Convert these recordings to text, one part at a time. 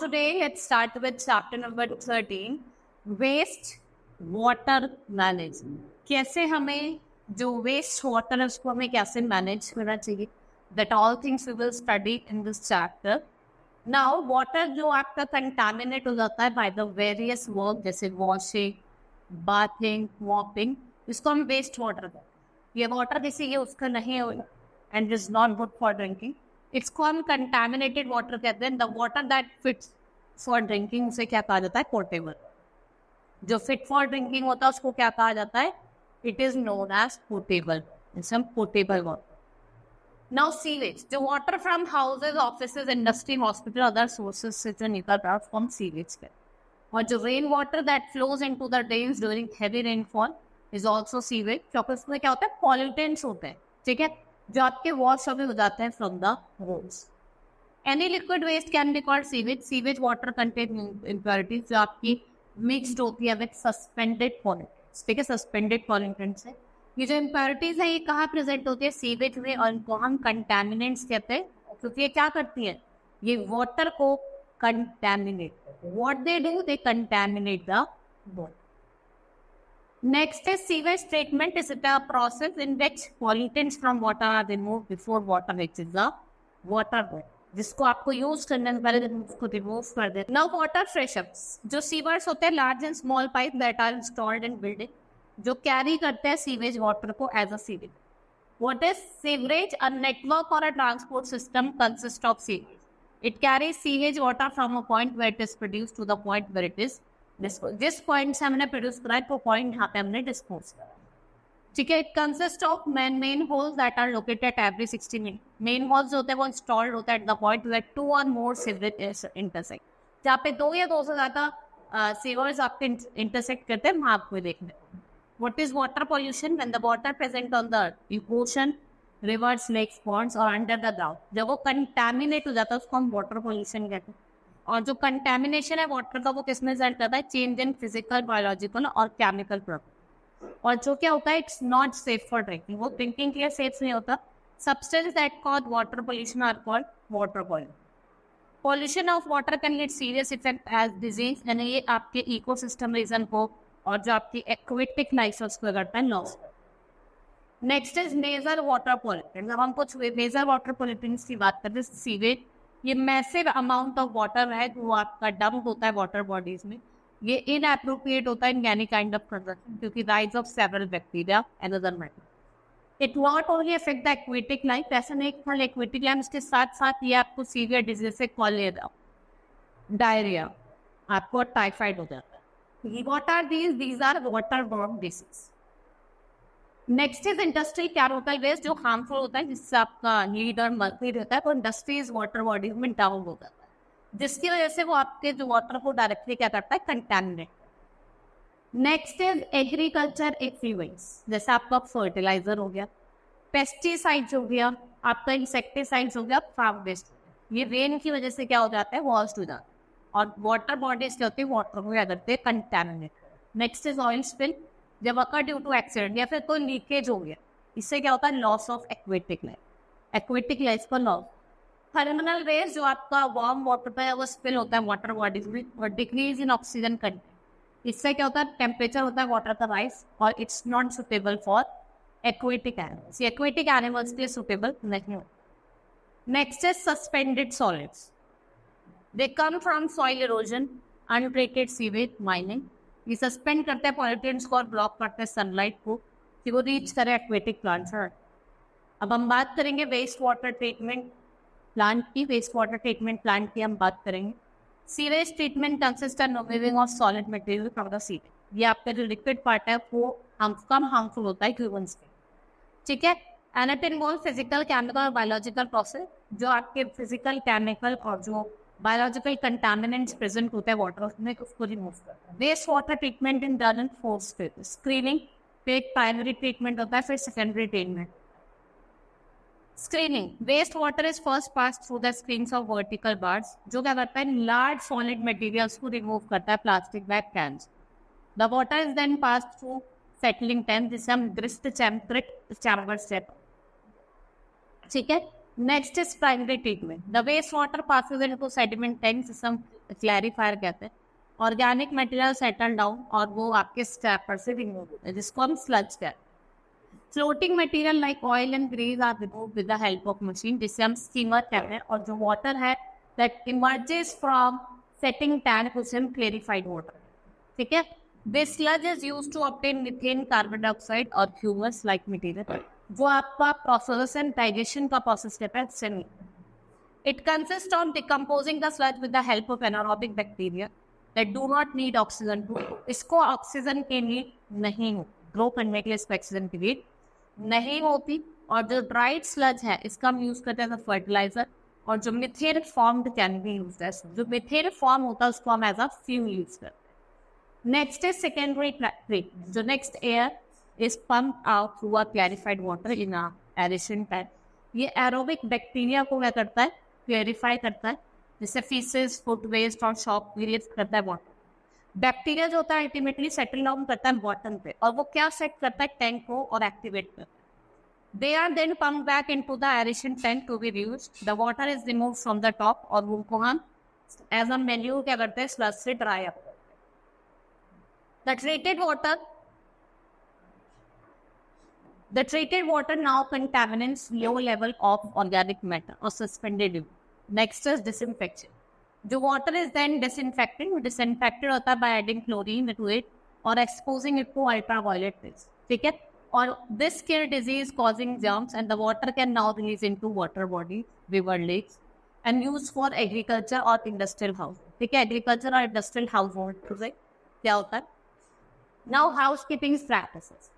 today let's start with chapter number 13, waste water management. कैसे हमें जो waste water है उसको हमें कैसे manage करना चाहिए. That all things we will study in this chapter. Now water जो आपका contaminate हो जाता है by the various work जैसे washing, bathing, mopping, इसको हम waste water कहते हैं. ये water जैसे ये उसका नहीं है and is not good for drinking. इसको हम कंटेमिनेटेड वाटर कहते हैं. The water that fits for drinking उसे क्या कहा जाता है? पोर्टेबल. जो फिट फॉर ड्रिंकिंग होता है उसको क्या कहा जाता है? It is known as portable. Some portable water. Now sewage, जो water from houses, offices, industry, hospital, other sources से जो निकल रहा है फ्रॉम सीवेज पे. और जो rain water that flows into the drains during heavy rainfall is also sewage. क्योंकि उसमें क्या होता है? पॉल्यूटेंट्स होते हैं, ठीक है, जो आपके वॉश अवे हो जाते हैं from the roads. Any liquid waste can be called sewage. Sewage water contain impurities जो आपकी मिक्सड होती है विद सस्पेंडेड पॉल्यूटेंट्स. ठीक है, सस्पेंडेड पॉल्यूटेंट्स है. ये जो इम्प्योरिटीज है ये कहाँ प्रेजेंट होती है? सीवेज में. और इनको हम कंटेमिनेंट्स कहते हैं क्योंकि ये क्या करती है? ये वाटर को contaminate. What they do? They contaminate the water. Next is sewage treatment. Is it a process in which pollutants from water are removed before water reaches the waterway? जिसको आपको यूज करने से पहले उसको रिमूव कर दे. Now water freshers, जो sewers होते हैं large and small pipe that are installed in building, जो कैरी करते हैं सीवेज वाटर को as a sewage. What is sewerage? A network or a transport system consists of sewage. It carries sewage water from a point where it is produced to the point where it is जिस point से हमने produce करा है वो point यहाँ पे हमने dispose करा. ठीक है. It consist of manholes that are located at every 60 minute. Manholes जो होते हैं वो इंस्टॉल्ड होता है एट द पॉइंट वेयर 2 और मोर सीवरेज इंटरसेक्ट. जहाँ पे 2 या 2 से ज्यादा सीवर्स आपके इंटरसेक्ट करते हैं वहाँ आपको देखने. What is water pollution? When the water present on the ocean, rivers, lakes, ponds और अंडर द ग्राउंड, जब वो कंटेमिनेट हो जाता है उसको हम वाटर पॉल्यूशन कहते हैं. और जो कंटेमिनेशन है वाटर का वो किस में रिजल्ट करता है? चेंज इन फिजिकल, बायोलॉजिकल और केमिकल प्रॉपर्टी. और जो क्या होता है? It's not safe for drinking. वो ड्रिंकिंग के लिए सेफ नहीं होता. Substance that cause water pollution are called water pollution. Pollution of water can lead serious effect as disease. यानी ये आपके इकोसिस्टम रीजन को और जो आपकी एक्वेटिक लाइफ है उसको करता है loss. Next is major water pollutant. जब हम कुछ मेजर वाटर पॉल्यूटेंट्स की बात करते हैं, सीवेज, ये मैसिव अमाउंट ऑफ वाटर है जो आपका डंप होता है वाटर बॉडीज में. ये इनएप्रोप्रिएट होता है in any kind of consumption due to rise of several bacteria and other matter. It not only affect the aquatic life. ऐसा नहीं कि एक्वेटिक लाइफ, इसके साथ साथ ये आपको सीवियर डिजीज से कॉलेरा, डायरिया, आपको टाइफाइड हो जाता है. What are these are water borne disease. Next is industry chemical waste, जो हार्मफुल होता है जिससे आपका लीड और मर्क्यूरी रहता है. तो इंडस्ट्रीज वाटर बॉडीज में डाउन हो जाता है जिसकी वजह से वो आपके जो वाटर को डायरेक्टली क्या करता है? Contaminate. Next is agriculture influence. जैसे आपका फर्टिलाइजर हो गया, पेस्टिसाइड्स हो गया, आपका इंसेक्टिसाइड्स हो गया, फार्म वेस्ट. ये रेन की वजह से क्या हो जाता है? वॉश हो जाता है. और वाटर बॉडीज क्या होती है? वाटर को क्या करते हैं? Contaminate. Next is oil spill. जब अकर ड्यू टू एक्सीडेंट या फिर कोई लीकेज हो गया, इससे क्या होता है? Loss of aquatic life. Aquatic life का लॉस. थर्मल रेज, जो आपका वार्म वाटर पे है वो स्पिल होता है वाटर बॉडीज में. और डिक्रीज इन ऑक्सीजन कंटेंट, इससे क्या होता है? टेम्परेचर होता है वाटर का राइज और it's not suitable for aquatic animals. ये एक्वेटिक एनिमल्स के लिए सुटेबल नहीं होता. Next is suspended solids. They come from soil erosion, untreated sewage, mining. ये सस्पेंड करते हैं पॉल्यूटेंट्स को और ब्लॉक करते हैं सनलाइट को कि वो रीच करे एक्वेटिक प्लांट्स. अब हम बात करेंगे वेस्ट वाटर ट्रीटमेंट प्लांट की. वेस्ट वाटर ट्रीटमेंट प्लांट की हम बात करेंगे. Sewage treatment consist of removing of solid material from the sewage. ये आपका जो लिक्विड पार्ट है वो कम हार्मफुल होता है ह्यूमन्स के. ठीक है. And it involve physical, chemical और बायोलॉजिकल प्रोसेस. जो आपके फिजिकल, केमिकल और जो बायोलॉजिकल कंटामिनेंट्स प्रेजेंट होता है वाटर में उसको रिमूव करता है. Waste water treatment in done in 4 stages. Screening, फिर एक प्राइमरी ट्रीटमेंट होता है, फिर secondary treatment. Screening, waste water is first pass through the screens of vertical bars. जो क्या करता है? लार्ज सॉलिड मटेरियल्स को रिमूव करता है, plastic bag, cans. The water is then pass through settling tank, जिसे हम ग्रिस्ट चैम्बर स्टेप. ठीक है. Next is primary treatment. The waste water Passage into sediment tank, जिसे हम क्लैरिफायर कहते हैं. ऑर्गेनिक मटेरियल सेटल डाउन और वो आपके स्क्रैपर से रिमूव होता है, जिसको हम स्लज कहते हैं. Floating material like oil and grease are remove with the help of machine, जिसे हम स्टीमर कहते हैं. और जो वाटर है that emerges from setting tank, उसे हम क्लेरिफाइड वाटर. ठीक है. This sludge is used to obtain methane, carbon dioxide और ह्यूमस लाइक मटेरियल. वो आपका प्रोसेस एंड डाइजेशन का प्रोसेस स्टेप है. It consist of decomposing the sludge with the help of anaerobic bacteria that do not need oxygen to. इसको oxygen की need नहीं हो, grow करने के लिए इसको ऑक्सीजन की नीड नहीं होती. और जो ड्राइड स्लज है इसका हम यूज करते हैं फर्टिलाइजर. और जो methane formed can be used as, जो मिथेन फॉर्म होता है उसको हम एज अ फ्यूल यूज करते हैं. Next is secondary treatment. जो next air is pumped out through a clarified water in a aeration tank. ये एरोबिक बैक्टीरिया को क्या करता है, प्योरीफाई करता है, जिससे फीसेस, फूड वेस्ट और शॉक क्रिएट करता है वाटर. बैक्टीरिया जो होता है अल्टीमेटली सेटल डाउन करता है बॉटम पे, और वो क्या सेट करता है, टैंक को और एक्टिवेट करता है. They are then pump back into the aeration tank to be used. The water is remove from the top, और उनको हम एज अ मैन्यूर क्या करते हैं, स्लज से ड्राई अप करते हैं. The treated water The treated water now contaminates low level of organic matter or suspended. Next is disinfection. The water is then disinfected. Disinfected होता है by adding chlorine to it or exposing it to ultraviolet rays. ठीक है. और this kill disease causing germs, and the water can now release into water bodies, river, lakes, and used for agriculture or industrial house. ठीक है. Agriculture और industrial household से क्या होता है. Now housekeeping practices.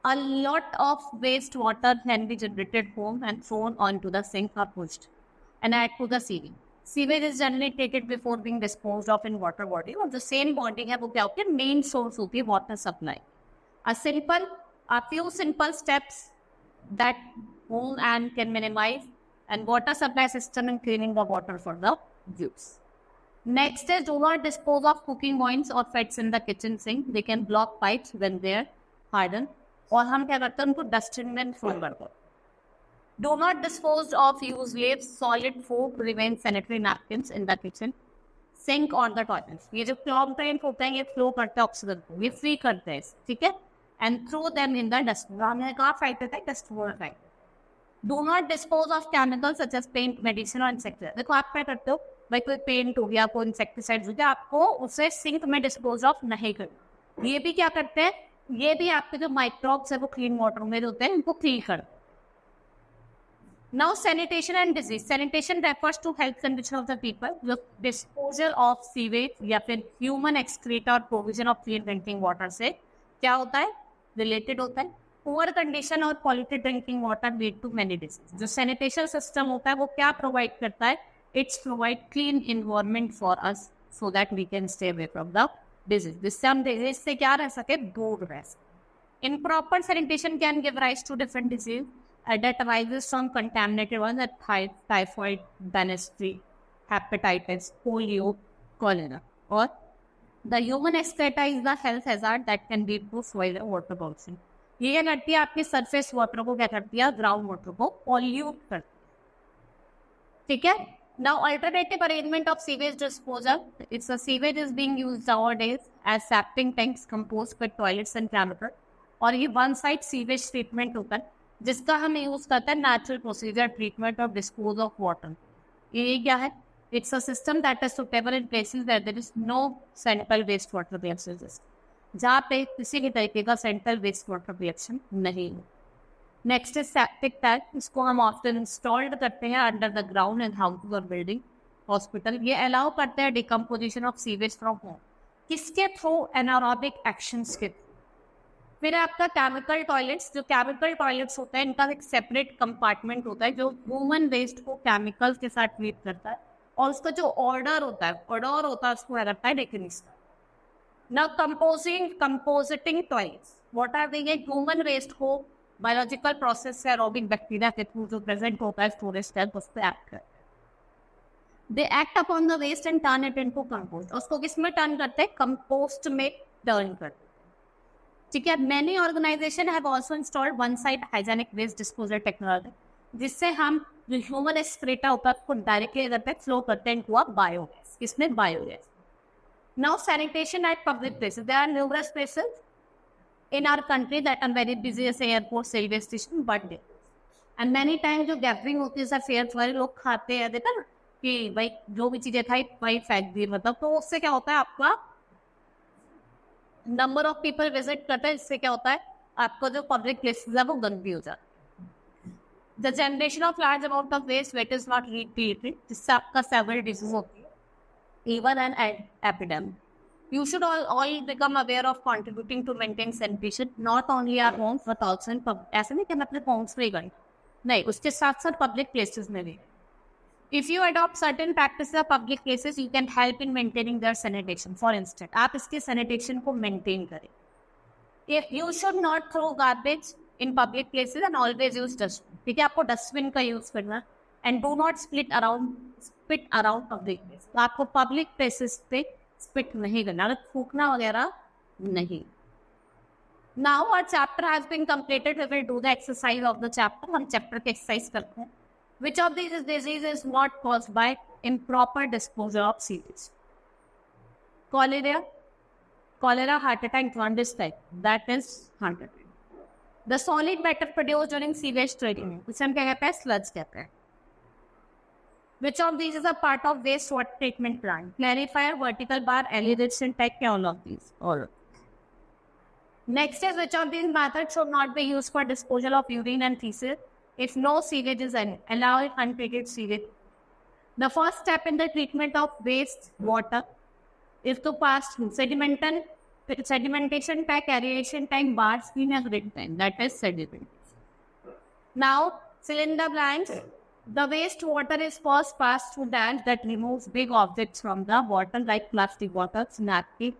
A lot of wastewater can be generated home and thrown onto the sink or pushed and add to the sewage. Sewage is generally treated before being disposed of in water body. और जो same body है वो क्या होती है, main source होती है water supply. A few simple steps that home and can minimize and water supply system in cleaning the water for the use. Next is do not dispose of cooking oils or fats in the kitchen sink. They can block pipes when they are hardened. और हम क्या करते हैं, उनको dustbin में throw करते हैं. Do not dispose of use leaves, solid food, remain sanitary napkins in the kitchen, sink on the toilets. ये जो क्लॉग ड्रेन होते हैं ये फ्लो करते हैं ऑक्सीजन को, ये फ्री करते हैं, ठीक है. And throw them in the dustbin. हमने कहा फाइट होता है dustbin fight. Do not dispose of chemical such as paint, medicine और इंसेक्टिसाइड. देखो आप क्या करते हो, भाई कोई पेंट हो गया, कोई इंसेक्टिसाइड हो गया, आपको उसे सिंक में डिस्पोज ऑफ नहीं करना. ये भी क्या करते हैं, ये भी आपके जो माइक्रोब्स है वो क्लीन वाटर में होते हैं, इनको क्लीन कर. Now sanitation and disease. Sanitation refers to health condition of the people. जो डिस्पोजल ऑफ सीवेज या फिर ह्यूमन एक्सक्रीटा और provision of clean drinking water से क्या होता है, रिलेटेड होता है. पुअर कंडीशन और polluted drinking water lead to many disease. जो सैनिटेशन सिस्टम होता है वो क्या प्रोवाइड करता है, it's provide clean environment for us so that we can stay away from the disease. जिससे हम डिजीज से क्या रह सके, दूर रह सके. Improper sanitation can give rise to different disease that arises from contaminated ones at typhoid, dysentery, hepatitis, polio, cholera. Or the human excreta is the health hazard that can lead to soil water pollution. ये क्या करती है, आपके surface water को क्या करती है, ground water को पॉल्यूट करती है. ठीक है. Now, alternative arrangement of sewage disposal. It's a sewage is being used nowadays as septic tanks, compost pit, toilets and chemical. और ये वन साइड सीवेज ट्रीटमेंट होता है, जिसका हम यूज करते हैं natural procedure treatment of dispose of water. ये क्या है, it's a system that is suitable in places where there is no central waste water reaction system, जहाँ पे किसी भी तरीके का सेंट्रल वेस्ट वाटर रिएक्शन नहीं हो. Next is septic tank. इसको हम ऑफ्टन इंस्टॉल्ड करते हैं under the ground in house और बिल्डिंग, हॉस्पिटल. ये अलाउ करते हैं decomposition of sewage from home. किसके थ्रू, एनारोबिक एक्शंस के थ्रू. फिर आपका केमिकल टॉयलेट्स. जो केमिकल टॉयलेट्स होता है इनका एक सेपरेट कंपार्टमेंट होता है जो ह्यूमन वेस्ट को केमिकल्स के साथ ट्रीट करता है, और उसका जो ऑर्डर होता है उसको क्या करता है, definition. Now composting toilets. What are they, human waste को बायोलॉजिकल प्रोसेस से एरोबिक बैक्टीरिया के थ्रू जो प्रेजेंट होता है स्टोरेज टैंक, उस पर एक्ट करते हैं. They act upon the waste and turn it into compost. उसको किस में टर्न करते हैं, कंपोस्ट में टर्न करते हैं. ठीक है. Many organisation have also installed one side hygienic waste disposal technology. जिससे हम जो ह्यूमन एक्सक्रीटा होता है उसको डायरेक्टली इधर पे फ्लो करते हैं इनटू अ बायोगैस. इसमें biogas. Now sanitation at public places. There are numerous places in our country that are very busy as airports, railway station, but there. And many times जो gathering होती है sir fair वाले लोग खाते हैं देखा ना कि भाई जो भी चीजें खाई वही फेंक दी मतलब तो उससे क्या होता है आपका नंबर ऑफ पीपल विजिट करते हैं इससे क्या होता है आपको जो पब्लिक प्लेसेस है वो गंदी हो जाती है. The generation of large amount of waste wet is not retreated जिससे आपका सेवरल डिजीज होती है even an epidemic. You should all become aware of contributing to maintain sanitation, not only our homes but also in public. ऐसे नहीं कि हम अपने homes पे ही गए नहीं उसके साथ साथ public places में भी. If you adopt certain practices of public places, you can help in maintaining their sanitation. For instance, आप इसके sanitation को maintain करें. If you should not throw garbage in public places and always use dustbin. ठीक है आपको dustbin का use करना and do not spit around public places. तो आपको public places पे spit नहीं करना अगर थूकना वगैरह नहीं. Now our chapter has been completed. We will do the exercise of the chapter. हम chapter के exercise करते हैं. Which of these diseases is not caused by improper disposal of sewage? Cholera, heart attack, jaundice type. That is heart attack. The solid matter produced during sewage treatment. उसे हम क्या कहते हैं? Sludge कहते हैं. Which of these is a part of wastewater treatment plant? Clarifier, vertical bar, elevation tank, all of these. All. Next is which of these methods should not be used for disposal of urine and feces if no sewage is in. Allow untreated sewage. The first step in the treatment of waste water is to pass through sedimentation tank, aeration tank, bar screen and grid tank. That is sedimentation. Now, cylinder blanks. The wastewater is first passed through tanks that removes big objects from the water like plastic bottles, napkins,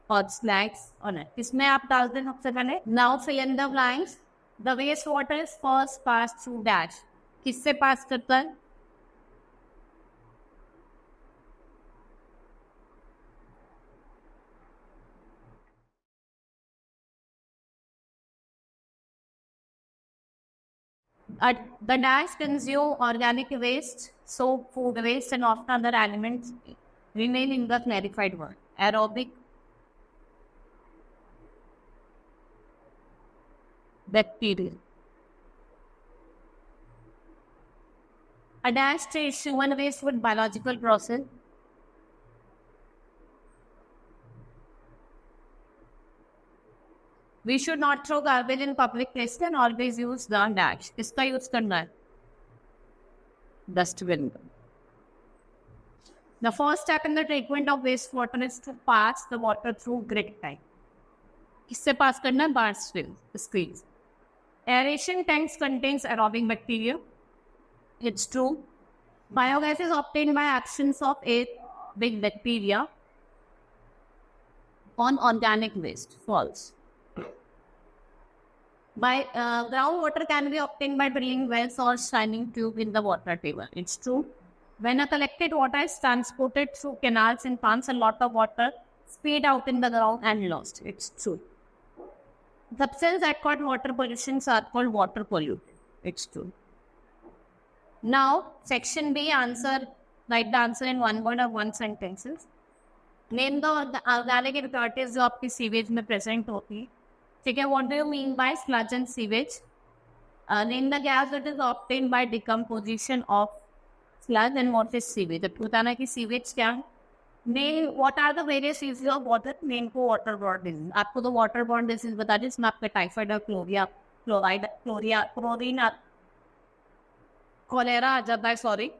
or slags on it. इसमें आप डाल दें सबसे पहले. Now fill in the blanks. The wastewater is first passed through dash. किससे पास करता है? The dash consume organic waste, soap, food waste, and often other elements remain in the clarified world. Aerobic, bacterial. A dash treats human waste with biological process. We should not throw garbage in public places and always use the dash. इसका use करना है. Dustbin. The first step in the treatment of wastewater is to pass the water through grit tank. किससे pass करना है? Bar screens. Aeration tanks contains aerobic bacteria. It's true. Biogas is obtained by actions of aerobic bacteria on organic waste. False. Groundwater can be obtained by drilling wells or shining tube in the water table. It's true. When a collected water is transported through canals and ponds, a lot of water spilled out in the ground and lost. It's true. Substances that cause water pollution are called water pollutant. It's true. Now, section B, write the answer in one word or one sentences. Name the organic impurities जो आपकी sewage में present होती है. ठीक है, what do you mean by sludge and sewage? Name the gas that is obtained by decomposition of sludge and what is sewage. अब बताना कि sewage क्या है. Name what are the various uses of water. Name को waterborne disease. आपको तो waterborne disease बता दें इसमें आपका टाइफाइड और क्लोरीन कॉलेरा आ जाता है. Sorry.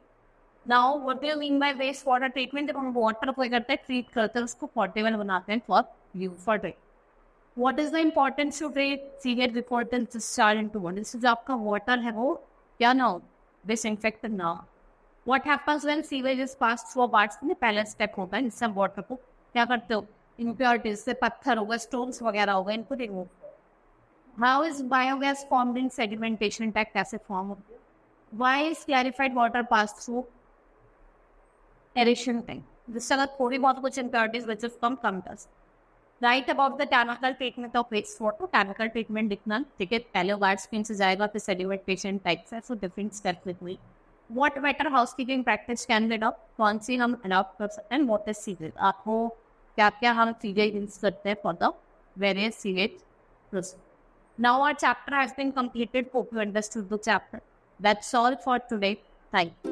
Now what do you mean by waste water treatment? जब हम water को करते हैं treat करते हैं उसको portable बनाते हैं for use for drink. What is the importance to treat sewage before it is discharged into water? इससे जो आपका water है वो क्या ना हो, disinfected ना हो. What happens when sewage is passed through a bath? में पहला step होता है जिससे water को क्या करते हो, impurities से पत्थर होगा, stones वगैरह होगा, इनको remove. How is biogas formed in sedimentation tank? कैसे form होती है? Why is clarified water passed through aeration tank? जिससे अगर थोड़ी बहुत कुछ impurities बचे कम does. Right about the chemical treatment of waste water. Chemical treatment लिखना, ठीक है, पहले वार्ड स्क्रीन से जाएगा, फिर सेडिमेंटेशन टाइप्स है, सो डिफरेंट स्टेप्स लिखनी. What better housekeeping practice can be adopt, कौन सी हम अडॉप्ट कर सकते हैं. व्हाट इज सीवेज, आपको क्या क्या हम चीजें यूज करते हैं for the various sewage process. Now our chapter has been completed. Hope you understood the chapter. That's all for today. Thank you.